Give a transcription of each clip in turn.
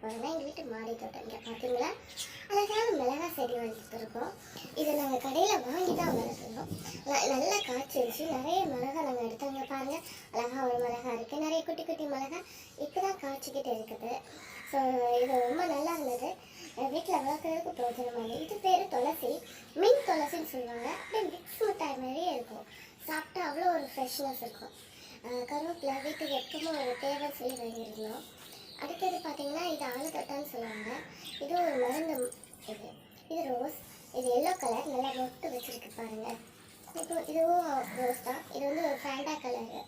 போகிறோம்னா எங்கள் வீட்டு மாடி தோட்டம். இங்கே பார்த்தீங்களா அழகான மிளகா செடி வளர்த்துருக்கோம். இதை நாங்கள் கடையில் வாங்கி தான் வளர்த்துருந்தோம். நல்லா காய்ச்சிருச்சு. நிறைய மிளகா நாங்கள் எடுத்தாங்க. பாருங்கள், அழகாக ஒரு மிளகா இருக்குது. நிறைய குட்டி குட்டி மிளகா இப்போ தான் காய்ச்சிக்கிட்டு இருக்குது. ஸோ இது ரொம்ப நல்லா இருந்தது. வீட்டில் வளர்க்குறதுக்கு பிரோஜனமாக. இது பேர் துளசி, மின் துளசின்னு சொல்லுவாங்க. அப்படியே மிக்ஸ் மிட்டாய் மாதிரியே இருக்கும். சாப்பிட்டா அவ்வளோ ஒரு ஃப்ரெஷ்னஸ் இருக்கும். கருவேப்பிலை வீட்டுக்கு எப்பவும் ஒரு தேவை சொல்லி வாங்கியிருந்தோம். அடுத்தது பார்த்தீங்கன்னா இது ஆளுக்கட்டான்னு சொல்லுவாங்க. இது ஒரு மருந்து. இது இது ரோஸ். இது எல்லோ கலர், நல்லா மொட்டு வச்சுருக்கு பாருங்கள். இப்போ இதுவும் ரோஸ் தான். இது வந்து ஒரு ஃபேண்டா கலரு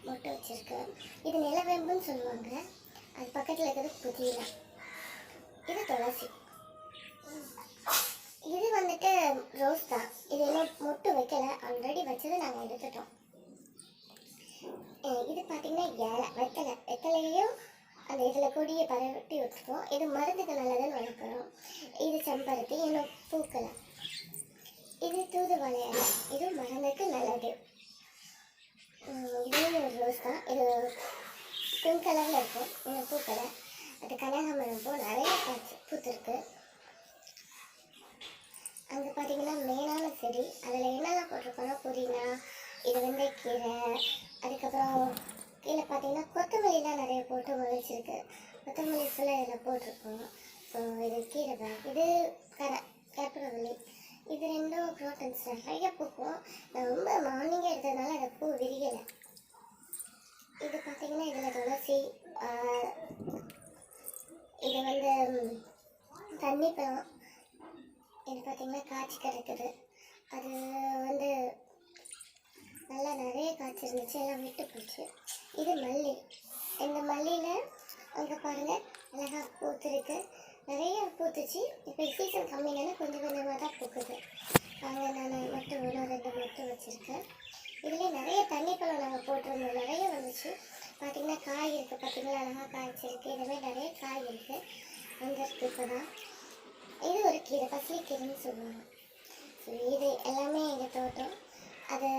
மொட்டு வச்சுருக்கு. இது நிலவேம்புன்னு சொல்லுவாங்க. அது பக்கத்தில் இருக்கிறது புதினா. இது துளசி. இது வந்துட்டு ரோஸ் தான். இது இன்னும் மொட்டு வைக்கலை, ஆல்ரெடி வச்சது நாங்கள் எடுத்துட்டோம். இது பார்த்தீங்கன்னா வெத்தலையும் அந்த இதில் கொடியை பரவட்டி விட்டுருக்கோம். இது மருந்துக்கு நல்லதுன்னு வளர்க்குறோம். இது செம்பருத்தி, இன்னும் பூக்களை. இது தூதுவளை இலை, இது மருந்துக்கு நல்லது. இதுவும் ஒரு ரோஸ் தான். இது பிங்க் கலரில் இருக்கும். இன்னும் பூக்களை. அது கனகாமரம் பூ நிறைய பூத்துருக்கு. அங்கே பார்த்தீங்கன்னா மெயினான செடி. அதில் என்னெல்லாம் போட்டிருக்கோன்னா புதினா, இது வந்து கீரை, அதுக்கப்புறம் கீழே பார்த்தீங்கன்னா கொத்தமல்லிலாம் நிறைய போட்டு முளைச்சிருக்கு. கொத்தமல்லி ஃபுல்லாக இதில் போட்டிருக்கோம். ஸோ இது கீரை பேக். இது கற்பூரவள்ளி. இது ரெண்டும் க்ரோட்டன்ஸ் நிறைய பூக்கும். நான் ரொம்ப மார்னிங்கே எடுத்ததுனால அந்த பூ விரியலை. இது பார்த்தீங்கன்னா இதில் துளசி. இது வந்து தண்ணி பழம். இது பார்த்தீங்கன்னா காய்ச்சி கிடக்குது. அது வந்து நல்லா நிறைய காய்ச்சி இருந்துச்சு, எல்லாம் விட்டு போச்சு. இது மல்லி. இந்த மல்லியில் அங்கே பாருங்கள் அழகாக பூத்துருக்கு. நிறைய பூத்துச்சு. இப்போ சீசன் கம்மினால கொஞ்சம் கொஞ்சமாக தான் பூக்குது. அங்கே நான் மட்டும் 1-2 மட்டும் வச்சுருக்கேன். இதுலேயே நிறைய தண்ணி பழம் நாங்கள் போட்டிருந்தோம். நிறைய வந்துச்சு. பார்த்திங்கன்னா காய் இருக்குது. பார்த்திங்கன்னா அழகாக காய்ச்சிருக்கு. இதுமாதிரி நிறைய காய் இருக்குது. வந்துருக்கு இப்போ தான். இது ஒரு கீரை, பசலி கீரைன்னு சொல்லுவாங்க. ஸோ இது எல்லாமே எங்கள் தோட்டம். அது